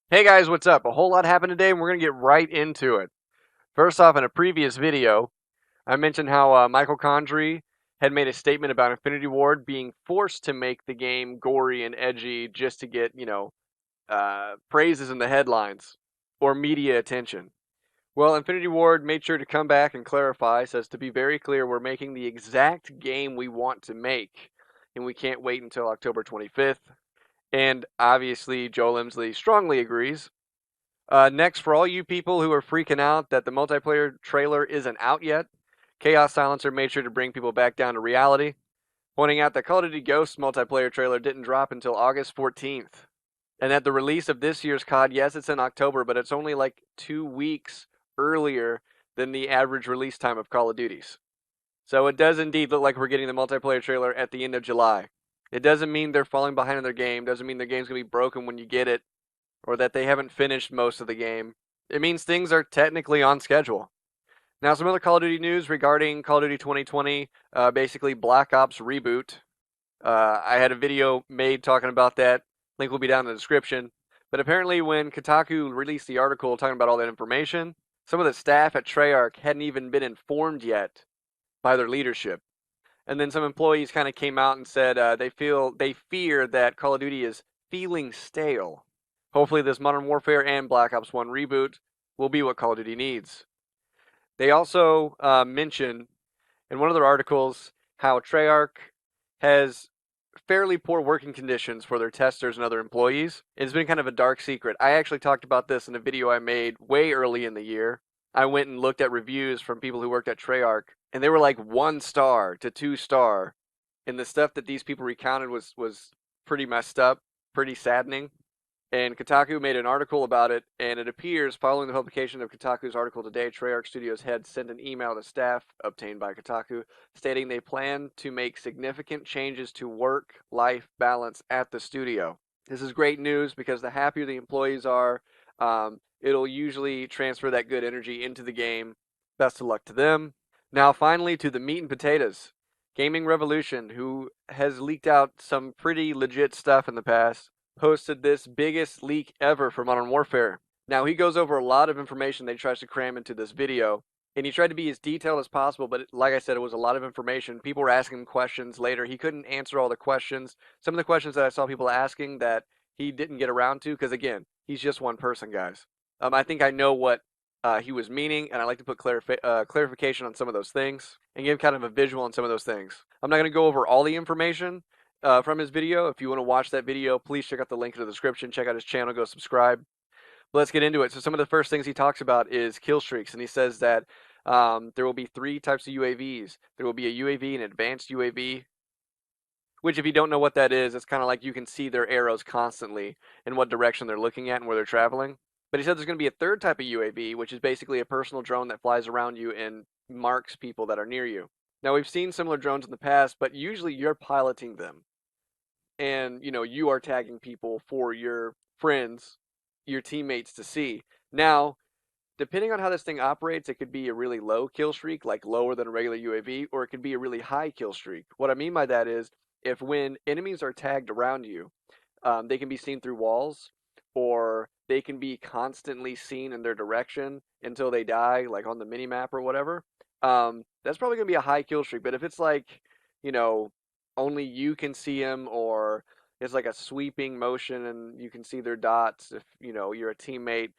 Hey guys, what's up? A whole lot happened today and we're going to get right into it. First off, in a previous video, I mentioned how Michael Condrey had made a statement about Infinity Ward being forced to make the game gory and edgy just to get, praises in the headlines or media attention. Well, Infinity Ward made sure to come back and clarify, says to be very clear, we're making the exact game we want to make, and we can't wait until October 25th. And obviously, Joel Emsley strongly agrees. Next, for all you people who are freaking out that the multiplayer trailer isn't out yet, Chaos Silencer made sure to bring people back down to reality, pointing out that Call of Duty Ghosts multiplayer trailer didn't drop until August 14th, and that the release of this year's COD, yes, it's in October, but it's only like 2 weeks earlier than the average release time of Call of Duties. So it does indeed look like we're getting the multiplayer trailer at the end of July. It doesn't mean they're falling behind in their game, doesn't mean their game's going to be broken when you get it, or that they haven't finished most of the game. It means things are technically on schedule. Now, some other Call of Duty news regarding Call of Duty 2020, basically Black Ops reboot. I had a video made talking about that. Link will be down in the description. But apparently, when Kotaku released the article talking about all that information, some of the staff at Treyarch hadn't even been informed yet by their leadership. And then some employees kind of came out and said they fear that Call of Duty is feeling stale. Hopefully, this Modern Warfare and Black Ops 1 reboot will be what Call of Duty needs. They also mention in one of their articles how Treyarch has fairly poor working conditions for their testers and other employees. It's been kind of a dark secret. I actually talked about this in a video I made way early in the year. I went and looked at reviews from people who worked at Treyarch, and they were like 1 star to 2 star. And the stuff that these people recounted was pretty messed up, pretty saddening. And Kotaku made an article about it, and it appears, following the publication of Kotaku's article today, Treyarch Studios head sent an email to staff, obtained by Kotaku, stating they plan to make significant changes to work-life balance at the studio. This is great news because the happier the employees are, it'll usually transfer that good energy into the game. Best of luck to them. Now, finally, to the meat and potatoes. Gaming Revolution, who has leaked out some pretty legit stuff in the past, posted this biggest leak ever for Modern Warfare. Now, he goes over a lot of information that he tries to cram into this video, and he tried to be as detailed as possible, but like I said, it was a lot of information. People were asking him questions later. He couldn't answer all the questions. Some of the questions that I saw people asking that he didn't get around to, because again, he's just one person, guys. I think I know what he was meaning, and I like to put clarification on some of those things and give kind of a visual on some of those things. I'm not going to go over all the information from his video. If you want to watch that video, please check out the link in the description. Check out his channel. Go subscribe. But let's get into it. So some of the first things he talks about is kill streaks, and he says that there will be 3 types of UAVs. There will be a UAV, an advanced UAV, which if you don't know what that is, it's kind of like you can see their arrows constantly in what direction they're looking at and where they're traveling. But he said there's going to be a third type of UAV, which is basically a personal drone that flies around you and marks people that are near you. Now, we've seen similar drones in the past, but usually you're piloting them. And, you are tagging people for your friends, your teammates to see. Now, depending on how this thing operates, it could be a really low kill streak, like lower than a regular UAV, or it could be a really high kill streak. What I mean by that is, if when enemies are tagged around you, they can be seen through walls, or they can be constantly seen in their direction until they die, like on the mini map or whatever. That's probably going to be a high kill streak. But if it's like, you know, only you can see them, or it's like a sweeping motion and you can see their dots if, you're a teammate,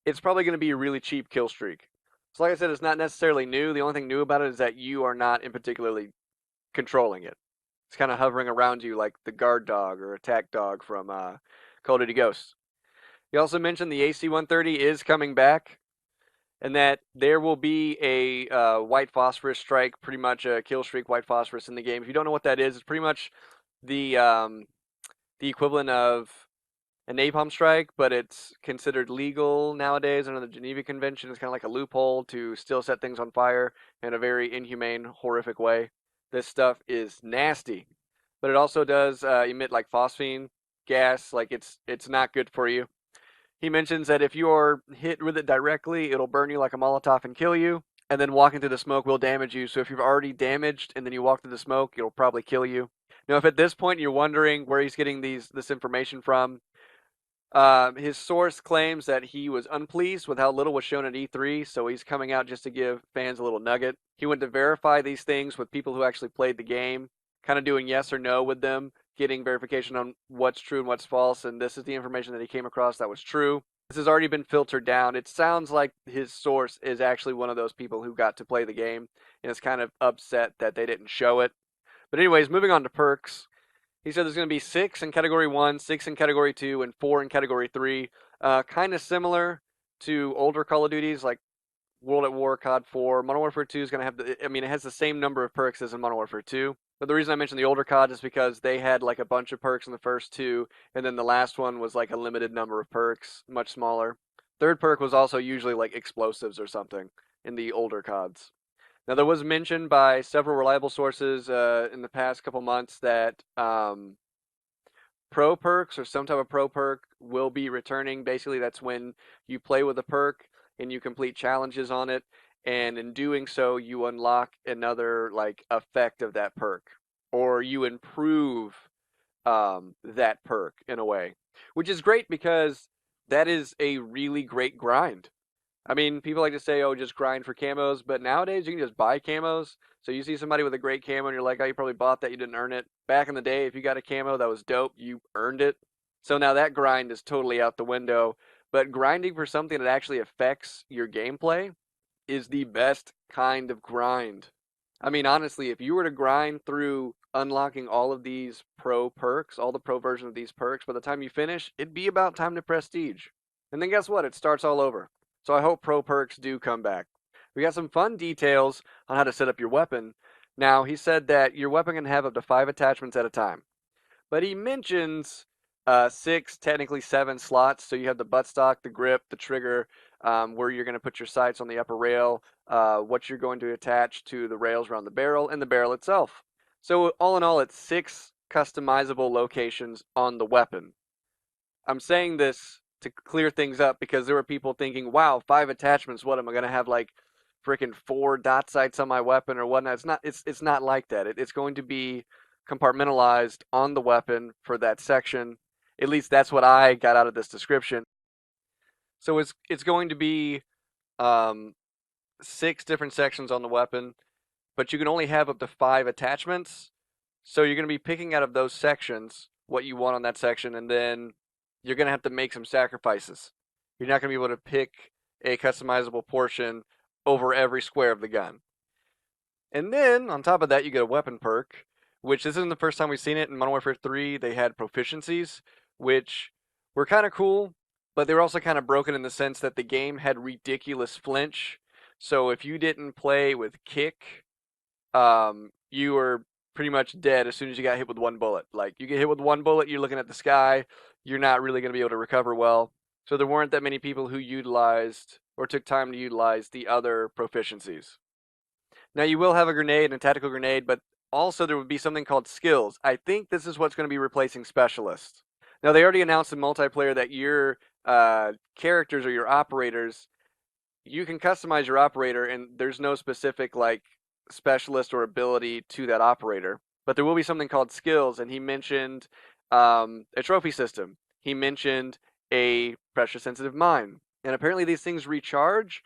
it's probably going to be a really cheap kill streak. So like I said, it's not necessarily new. The only thing new about it is that you are not in particularly controlling it. It's kind of hovering around you like the guard dog or attack dog from Call of Duty Ghosts. He also mentioned the AC-130 is coming back, and that there will be a white phosphorus strike, pretty much a kill streak white phosphorus in the game. If you don't know what that is, it's pretty much the equivalent of a napalm strike, but it's considered legal nowadays under the Geneva Convention. It's kind of like a loophole to still set things on fire in a very inhumane, horrific way. This stuff is nasty, but it also does emit like phosphine gas. Like it's not good for you. He mentions that if you are hit with it directly, it'll burn you like a Molotov and kill you. And then walking through the smoke will damage you. So if you're already damaged and then you walk through the smoke, it'll probably kill you. Now, if at this point you're wondering where he's getting this information from, His source claims that he was unpleased with how little was shown at E3, so he's coming out just to give fans a little nugget. He went to verify these things with people who actually played the game, kind of doing yes or no with them, getting verification on what's true and what's false, and this is the information that he came across that was true. This has already been filtered down. It sounds like his source is actually one of those people who got to play the game and is kind of upset that they didn't show it. But anyways, moving on to perks. He said there's going to be 6 in Category 1, 6 in Category 2, and 4 in Category 3. Kind of similar to older Call of Duties like World at War, COD 4. Modern Warfare 2 is going to have it has the same number of perks as in Modern Warfare 2. But the reason I mentioned the older COD is because they had like a bunch of perks in the first two, and then the last one was like a limited number of perks, much smaller. Third perk was also usually like explosives or something in the older CODs. Now, there was mention by several reliable sources in the past couple months that pro perks or some type of pro perk will be returning. Basically, that's when you play with a perk and you complete challenges on it, and in doing so, you unlock another like effect of that perk, or you improve that perk in a way, which is great because that is a really great grind. I mean, people like to say, oh, just grind for camos, but nowadays you can just buy camos. So you see somebody with a great camo and you're like, oh, you probably bought that, you didn't earn it. Back in the day, if you got a camo that was dope, you earned it. So now that grind is totally out the window. But grinding for something that actually affects your gameplay is the best kind of grind. I mean, honestly, if you were to grind through unlocking all of these pro perks, all the pro versions of these perks, by the time you finish, it'd be about time to prestige. And then guess what? It starts all over. So I hope pro perks do come back. We got some fun details on how to set up your weapon. Now, he said that your weapon can have up to 5 attachments at a time. But he mentions 6, technically 7 slots. So you have the buttstock, the grip, the trigger, where you're going to put your sights on the upper rail, what you're going to attach to the rails around the barrel, and the barrel itself. So all in all, it's 6 customizable locations on the weapon. I'm saying this to clear things up because there were people thinking, wow, 5 attachments, what am I going to have like freaking 4 dot sights on my weapon or whatnot? It's not like that. It's going to be compartmentalized on the weapon for that section. At least that's what I got out of this description. So it's going to be 6 different sections on the weapon, but you can only have up to 5 attachments. So you're going to be picking out of those sections what you want on that section, and then you're going to have to make some sacrifices. You're not going to be able to pick a customizable portion over every square of the gun. And then, on top of that, you get a weapon perk, which this isn't the first time we've seen it. In Modern Warfare 3, they had proficiencies, which were kind of cool, but they were also kind of broken in the sense that the game had ridiculous flinch. So if you didn't play with kick, you were pretty much dead as soon as you got hit with one bullet. Like, you get hit with one bullet, you're looking at the sky, you're not really going to be able to recover well. So there weren't that many people who utilized or took time to utilize the other proficiencies. Now, you will have a grenade and a tactical grenade, but also there would be something called skills. I think this is what's going to be replacing specialists. Now, they already announced in multiplayer that your characters or your operators, you can customize your operator, and there's no specific like specialist or ability to that operator. But there will be something called skills, and he mentioned a trophy system. He mentioned a pressure-sensitive mine, and apparently these things recharge.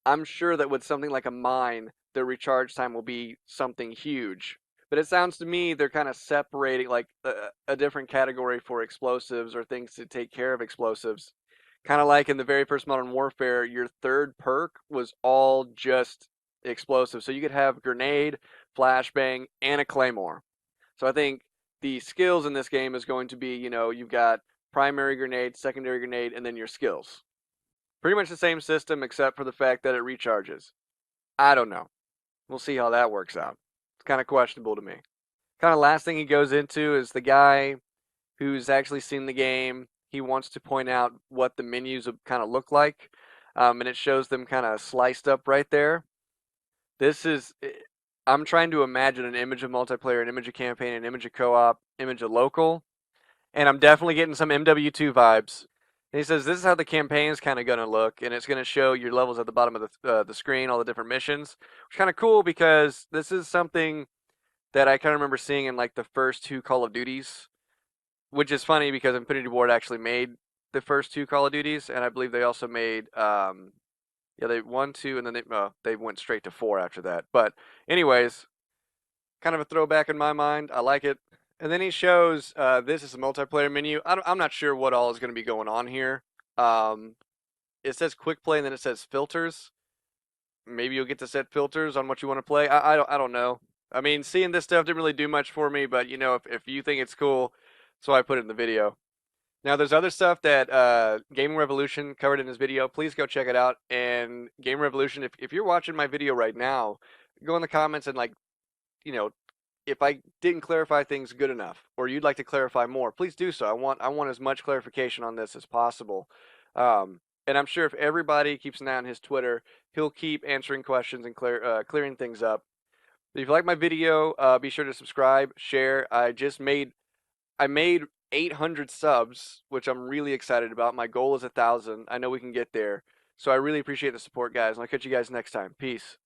I'm sure that with something like a mine, the recharge time will be something huge. But it sounds to me they're kind of separating like a different category for explosives or things to take care of explosives. Kind of like in the very first Modern Warfare, your third perk was all just explosive. So you could have grenade, flashbang, and a claymore. So I think the skills in this game is going to be, you've got primary grenade, secondary grenade, and then your skills. Pretty much the same system except for the fact that it recharges. I don't know. We'll see how that works out. It's kind of questionable to me. Kind of last thing he goes into is the guy who's actually seen the game. He wants to point out what the menus kind of look like, and it shows them kind of sliced up right there. I'm trying to imagine an image of multiplayer, an image of campaign, an image of co-op, image of local, and I'm definitely getting some MW2 vibes. And he says this is how the campaign is kind of going to look, and it's going to show your levels at the bottom of the screen, all the different missions, which is kind of cool because this is something that I kind of remember seeing in like the first 2 Call of Duties, which is funny because Infinity Ward actually made the first two Call of Duties, and I believe they also made yeah, they won two, and then they went straight to four after that. But anyways, kind of a throwback in my mind. I like it. And then he shows this is a multiplayer menu. I'm not sure what all is going to be going on here. Um, it says quick play, and then it says filters. Maybe you'll get to set filters on what you want to play. I don't know. I mean, seeing this stuff didn't really do much for me, but you know, if you think it's cool, so I put it in the video. Now, there's other stuff that Gaming Revolution covered in his video. Please go check it out. And Gaming Revolution, if you're watching my video right now, go in the comments and like, you know, if I didn't clarify things good enough, or you'd like to clarify more, please do so. I want as much clarification on this as possible. And I'm sure if everybody keeps an eye on his Twitter, he'll keep answering questions and clearing things up. If you like my video, be sure to subscribe, share. I made 800 subs, which I'm really excited about. My goal is 1,000. I know we can get there. So I really appreciate the support, guys, and I'll catch you guys next time. Peace.